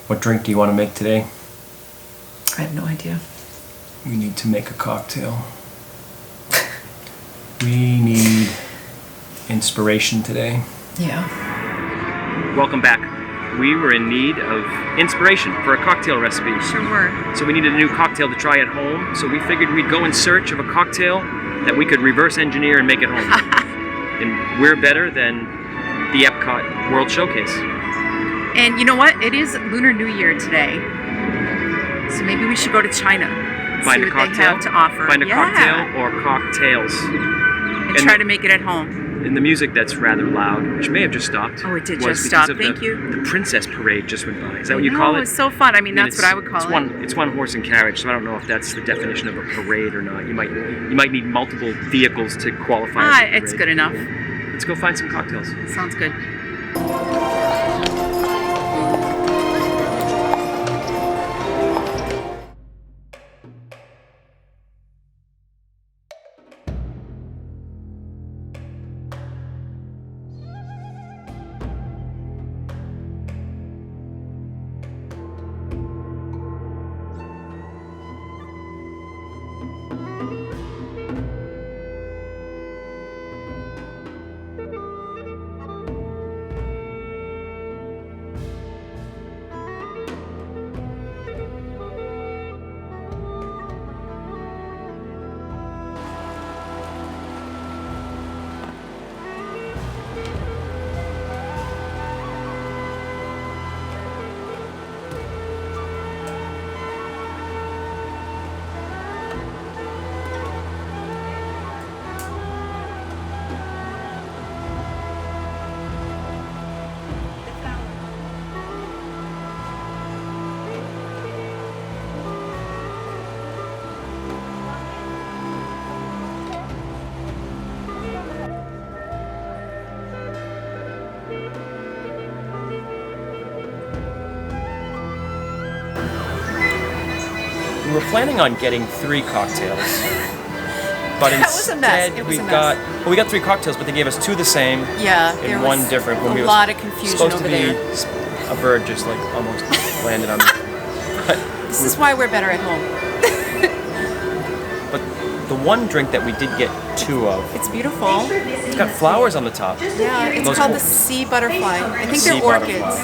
What drink do you want to make today? I have no idea. We need to make a cocktail. We need inspiration today. Yeah. Welcome back. We were in need of inspiration for a cocktail recipe. Sure were. So we needed a new cocktail to try at home. So we figured we'd go in search of a cocktail that we could reverse engineer and make at home. And we're better than the EPCOT World Showcase. And you know what? It is Lunar New Year today. So maybe we should go to China. Find see a what cocktail. they have to offer. Find a cocktail or cocktails. And try to make it at home. And the music that's rather loud, which may have just stopped. Oh, it did just stop. Thank you. The Princess Parade just went by. Is that what you call it? It's so fun. I mean, that's what I would call it. It's one horse and carriage, so I don't know if that's the definition of a parade or not. You might need multiple vehicles to qualify as a parade. It's good enough. Let's go find some cocktails. Sounds good. We were planning on getting 3 cocktails, but instead we got 3 cocktails, but they gave us 2 the same. Yeah, and 1 different. A lot of confusion over there. A bird just like almost landed on me. This is why we're better at home. But the one drink that we did get 2 of. It's beautiful. It's got flowers on the top. Yeah, it's called the sea butterfly. I think they're orchids.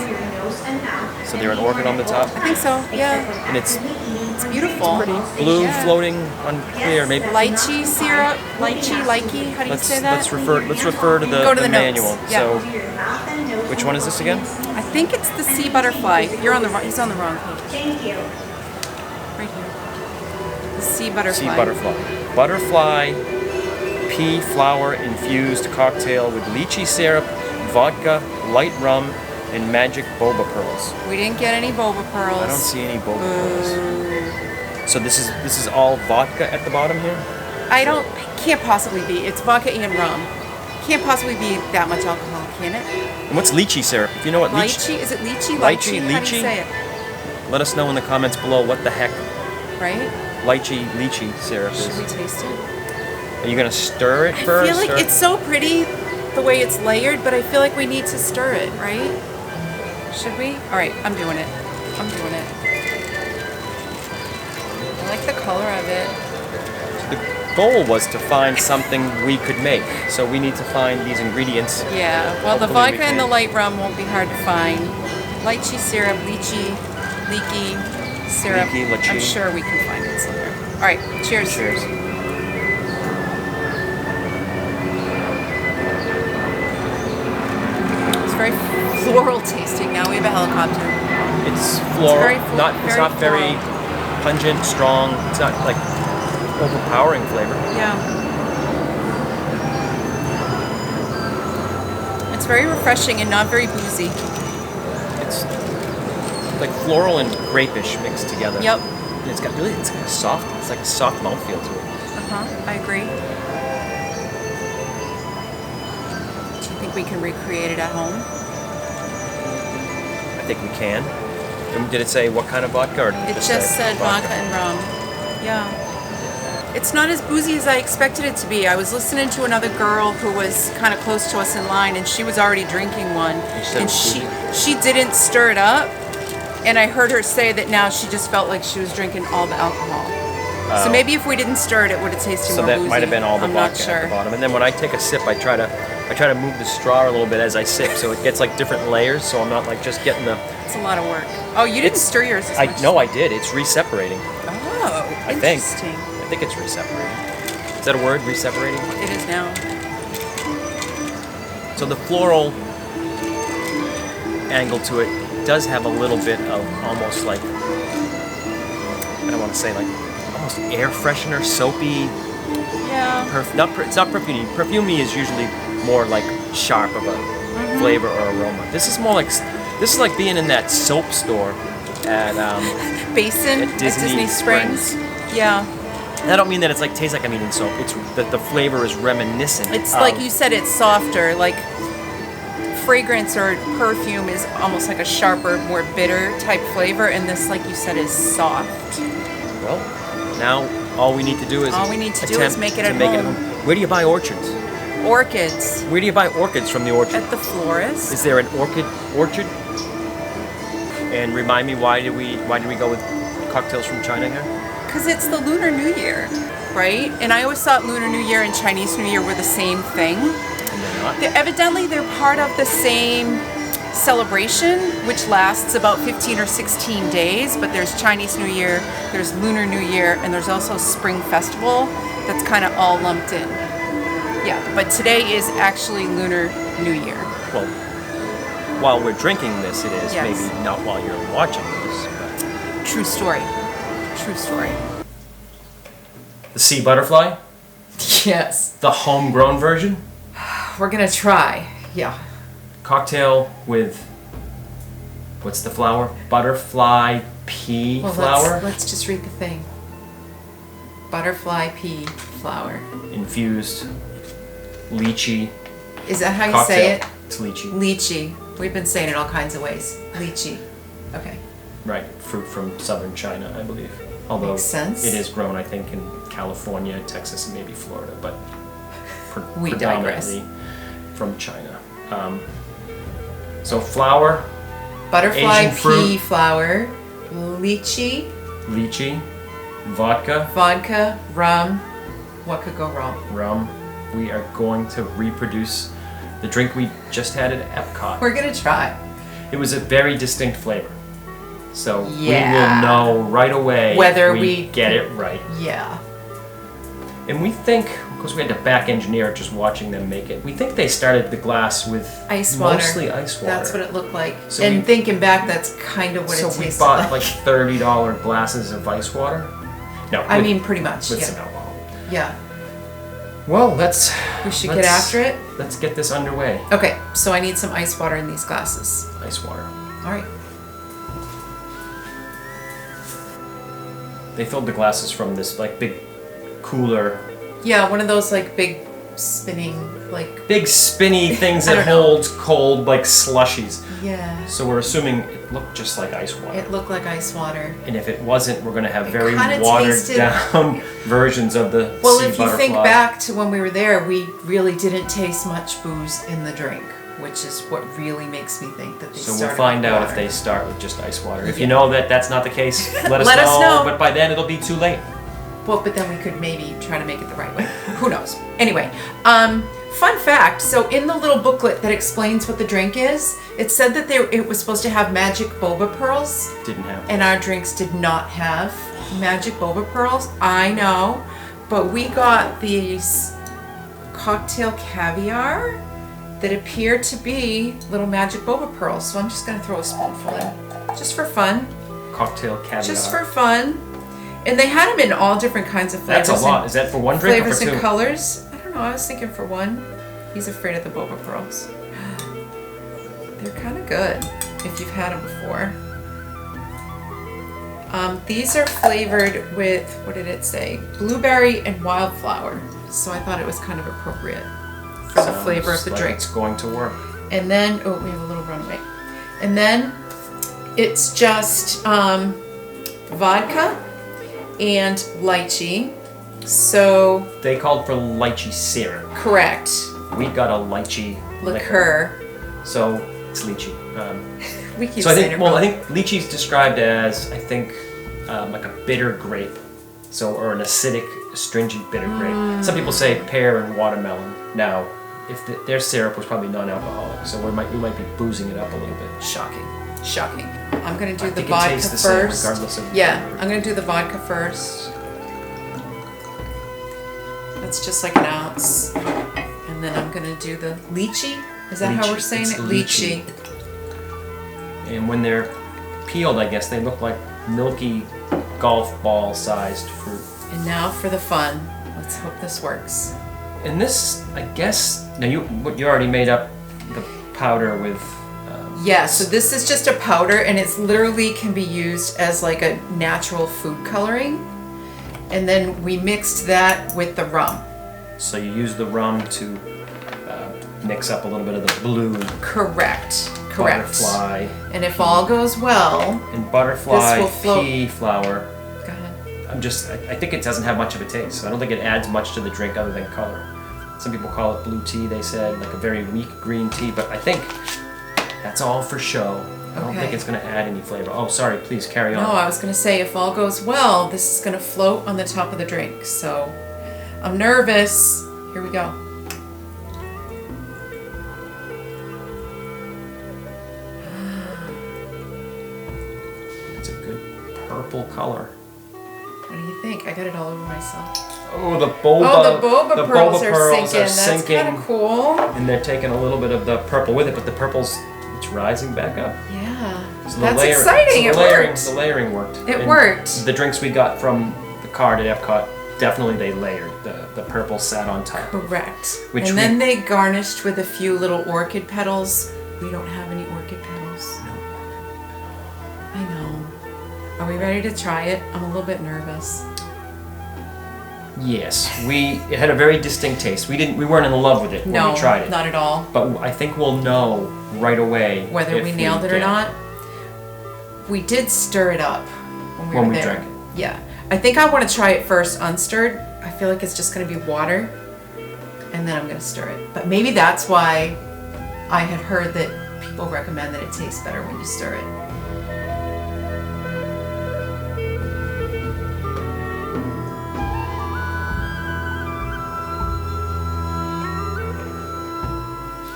So they're an orchid on the top? I think so, yeah. And it's beautiful. Blue, floating, unclear, maybe. Lychee syrup, lychee, how do you say that? Let's refer to the manual. Yeah. So, which one is this again? I think it's the sea butterfly. He's on the wrong page. Thank you. Right here. The sea butterfly. Sea butterfly. Butterfly pea flower infused cocktail with lychee syrup, vodka, light rum, and magic boba pearls. We didn't get any boba pearls. I don't see any boba pearls. So this is all vodka at the bottom here? Can't possibly be. It's vodka and rum. Can't possibly be that much alcohol, can it? And what's lychee syrup? If you know what lychee is it lychee? Lychee? How do you say it? Let us know in the comments below what the heck right? lychee syrup is. Should we taste it? Are you gonna stir it first? I feel like it's so pretty the way it's layered, but I feel like we need to stir it, right? Should we? Alright, I'm doing it. I like the color of it. The goal was to find something we could make, so we need to find these ingredients. Yeah, well, the vodka and the light rum won't be hard to find. Lychee syrup, leaky syrup. Lychee. I'm sure we can find it somewhere. Alright, cheers. Cheers. It's very floral tasting. Now we have a helicopter. It's floral. It's not very floral. Pungent, strong. It's not like overpowering flavor. Yeah. It's very refreshing and not very boozy. It's like floral and grapish mixed together. Yep. And it's like a soft mouthfeel to it. I agree. Do you think we can recreate it at home? I think we can. And did it say what kind of vodka? Or it just said vodka and rum. Yeah. It's not as boozy as I expected it to be. I was listening to another girl who was kind of close to us in line, and she was already drinking one. And she didn't stir it up. And I heard her say that now she just felt like she was drinking all the alcohol. So maybe if we didn't stir it, it would have tasted more boozy. So that might have been all the I'm not vodka sure. at the bottom. And then when I take a sip, I try to move the straw a little bit as I sip, so it gets like different layers. So I'm not like just getting the. It's a lot of work. Oh, you didn't stir yours as much. No, I did. It's re-separating. Oh, I think. interesting. I think it's re-separating. Is that a word? Re-separating? It is now. So the floral angle to it does have a little bit of almost like, I don't want to say like almost air freshener, soapy. Yeah. It's not perfumey. Perfumey is usually more like sharp of a flavor or aroma. This is more like being in that soap store at Basin at Disney Springs. Yeah. I don't mean that it's like tastes like I'm eating soap. It's that the flavor is reminiscent. It's like you said, it's softer. Like fragrance or perfume is almost like a sharper, more bitter type flavor, and this, like you said, is soft. Well, now all we need to do is make it at home. Where do you buy orchards? Orchids. Where do you buy orchids from the orchard? At the florist. Is there an orchard? And remind me, why did we go with cocktails from China here? Because it's the Lunar New Year, right? And I always thought Lunar New Year and Chinese New Year were the same thing. And they're not. Evidently, they're part of the same celebration, which lasts about 15 or 16 days. But there's Chinese New Year, there's Lunar New Year, and there's also Spring Festival. That's kind of all lumped in. Yeah, but today is actually Lunar New Year. Well, while we're drinking this, it is. Yes. Maybe not while you're watching this. But. True story. True story. The sea butterfly? Yes. The homegrown version? We're gonna try. Yeah. Cocktail with, what's the flower? Butterfly pea flower? Let's just read the thing. Butterfly pea flower. Infused lychee. Is that how you cocktail. say it? It's lychee. Lychee. We've been saying it all kinds of ways. Lychee. Okay. Right, fruit from southern China, I believe. Although Makes sense. it is grown, I think, in California, Texas, and maybe Florida, but We digress. predominantly from China. So flour, Butterfly Asian pea fruit. flower, lychee, vodka, rum. What could go wrong? rum. We are going to reproduce the drink we just had at EPCOT. We're gonna try. It was a very distinct flavor. So Yeah. we will know right away Whether if we get it right. Yeah. And we think, because we had to back engineer it just watching them make it, we think they started the glass with Ice water. mostly ice water. That's what it looked like. So and we- thinking back, that's kind of what so it tasted we bought like. like $30 glasses of ice water. No, I mean, pretty much. with Yeah. some alcohol. Yeah. Well, We should get after it. Let's get this underway. Okay, so I need some ice water in these glasses. Ice water. All right. They filled the glasses from this like big cooler, Yeah, one of those like big spinning, like, big spinny things I that don't know. holds cold like slushies. yeah. So we're assuming it looked just like ice water. It looked like ice water. And if it wasn't, we're going to have It very kinda watered tasted- down versions of the Well, sea if you butterfly. think back to when we were there, we really didn't taste much booze in the drink, which is what really makes me think that they So started we'll find with out if water. they start with just ice water. If Yeah. you know that that's not the case, let us Let us know. But by then it'll be too late. Well, but then we could maybe try to make it the right way. Who knows? Anyway, fun fact. So in the little booklet that explains what the drink is, it said that it was supposed to have magic boba pearls, Didn't happen. and our drinks did not have magic boba pearls. I know, but we got these cocktail caviar that appear to be little magic boba pearls. So I'm just gonna throw a spoonful in, just for fun. Cocktail caviar. Just for fun. And they had them in all different kinds of flavors. That's a lot. and- Is that for one drink or flavors for two? and colors. I don't know. I was thinking for one. He's afraid of the boba pearls. They're kind of good if you've had them before. These are flavored with, what did it say? Blueberry and wildflower. So I thought it was kind of appropriate for the flavor of the Sounds like drink. It's going to work. And then, oh, we have a little runaway. And then it's just vodka and lychee. So, They called for lychee syrup. correct. We got a lychee liquor. Liqueur. So it's lychee. We keep So I saying think, it well, wrong. I think lychee's described as, I think, like a bitter grape. So, or an acidic, astringent bitter grape. Some people say pear and watermelon. Now, if their syrup was probably non-alcoholic, so we might be boozing it up a little bit. Shocking. I'm gonna do I the think it vodka tastes the same first. regardless of Yeah, flavor. I'm gonna do the vodka first. That's just like an ounce. And then I'm gonna do the lychee. Is that how Lychee. we're saying It's it? lychee. And when they're peeled, I guess they look like milky golf ball sized fruit. And now for the fun. Let's hope this works. And this, I guess, now you already made up the powder with. Yeah, so this is just a powder, and it's literally can be used as like a natural food coloring. And then we mixed that with the rum. So you use the rum to mix up a little bit of the blue. Correct. Butterfly. And if all goes well, And butterfly This will float. pea flour. go ahead. I think it doesn't have much of a taste. I don't think it adds much to the drink other than color. Some people call it blue tea, they said, like a very weak green tea, but I think that's all for show. I don't think Okay. it's going to add any flavor. Oh, sorry, please carry on. No, I was gonna say if all goes well, this is gonna float on the top of the drink. So I'm nervous. Here we go. It's a good purple color. What do you think? I got it all over myself. Oh, the boba. Oh, the boba pearls are pearls sinking. That's kind of cool. And they're taking a little bit of the purple with it, but the purple's it's rising back up. Yeah. So the That's layer- exciting. so It the layering, worked. The layering worked. It And worked. The drinks we got from the card at EPCOT, definitely they layered. The purple sat on top. Correct. Which and we- then they garnished with a few little orchid petals. We don't have any orchid petals. No. I know. Are we ready to try it? I'm a little bit nervous. Yes, it had a very distinct taste. We weren't in love with it when No, we tried it. not at all. But I think we'll know right away Whether if we nailed it or did. not. We did stir it up when When were we there. drank it. Yeah. I think I want to try it first unstirred. I feel like it's just going to be water. And then I'm going to stir it. But maybe that's why I had heard that people recommend that it tastes better when you stir it.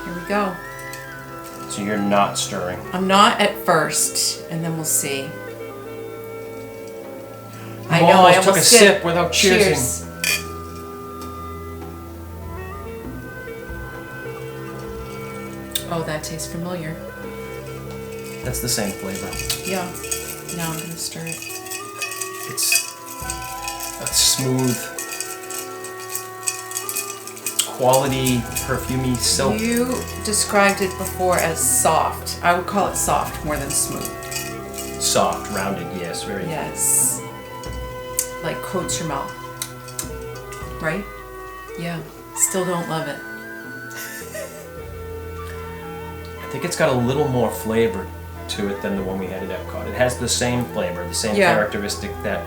Here we go. So you're not stirring. I'm not at first, and then we'll see. I You know, I almost took a almost did. sip without cheersing. Cheers. Oh, that tastes familiar. That's the same flavor. Yeah. Now I'm gonna stir it. It's a smooth, quality, perfumey soap. You described it before as soft. I would call it soft more than smooth. Soft, rounded, yes, very. Yes. Like coats your mouth. Right? Yeah. Still don't love it. I think it's got a little more flavor to it than the one we had at Epcot. It has the same flavor, the same Yeah. characteristic, that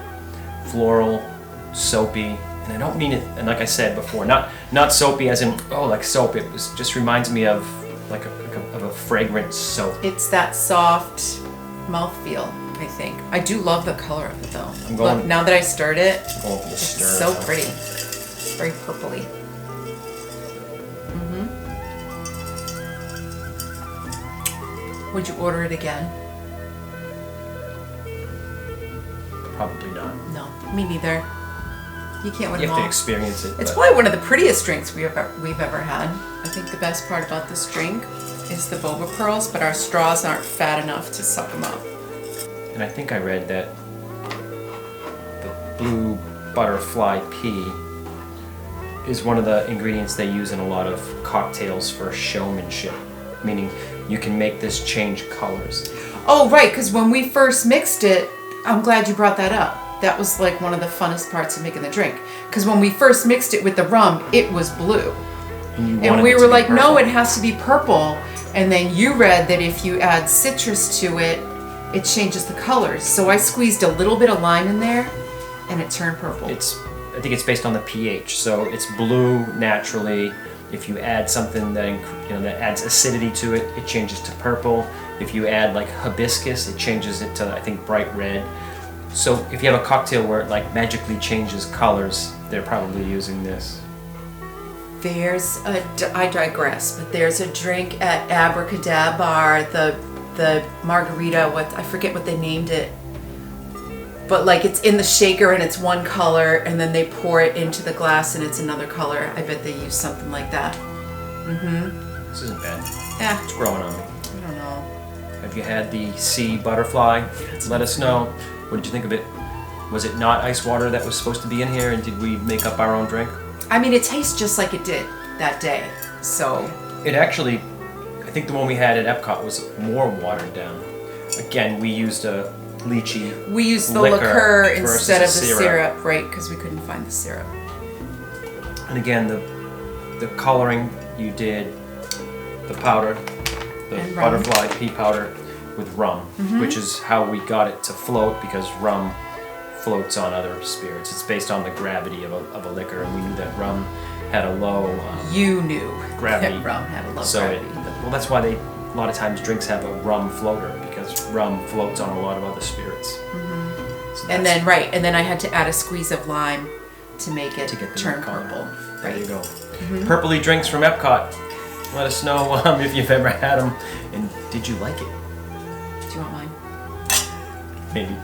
floral, soapy, and I don't mean it. And like I said before, not soapy as in like soap. It just reminds me of like a fragrant soap. It's that soft mouthfeel, I think. I do love the color of it though. I'm going- Look, now that I stirred it, I'm going for the it's stir. so now. pretty. Very purpley. Would you order it again? Probably not. No, me neither. You can't win You them have to all. experience it. It's but- probably one of the prettiest drinks we've ever had. I think the best part about this drink is the boba pearls, but our straws aren't fat enough to suck them up. And I think I read that the blue butterfly pea is one of the ingredients they use in a lot of cocktails for showmanship, meaning you can make this change colors. Oh, right, because when we first mixed it, I'm glad you brought that up. That was like one of the funnest parts of making the drink. Because when we first mixed it with the rum, it was blue. And And we were like, no, it has to be purple. And then you read that if you add citrus to it, it changes the colors. So I squeezed a little bit of lime in there, and it turned purple. I think it's based on the pH, so it's blue naturally. If you add something that that adds acidity to it, it changes to purple. If you add like hibiscus, it changes it to, I think, bright red. So if you have a cocktail where it like magically changes colors, they're probably using this. I digress, but there's a drink at Abracadabra, the margarita, I forget what they named it. But like it's in the shaker and it's one color, and then they pour it into the glass and it's another color. I bet they use something like that. Mm-hmm. This isn't bad. Yeah. It's growing on me. I don't know. Have you had the sea butterfly? Let us know. What did you think of it? Was it not ice water that was supposed to be in here, and did we make up our own drink? I mean, it tastes just like it did that day. So. It actually, I think the one we had at EPCOT was more watered down. Again, we used a lychee. We used the liqueur instead of the syrup, right? Because we couldn't find the syrup. And again, the coloring you did, the powder, the butterfly pea powder with rum, which is how we got it to float, because rum floats on other spirits. It's based on the gravity of a liquor, and we knew that rum had a low you knew gravity. That rum had a low so gravity. Well, that's why a lot of times drinks have a rum floater, because rum floats on a lot of other spirits. So and then I had to add a squeeze of lime to make it turn purple. There you go. Purpley drinks from EPCOT. Let us know if you've ever had them, and did you like it? Do you want mine? Maybe.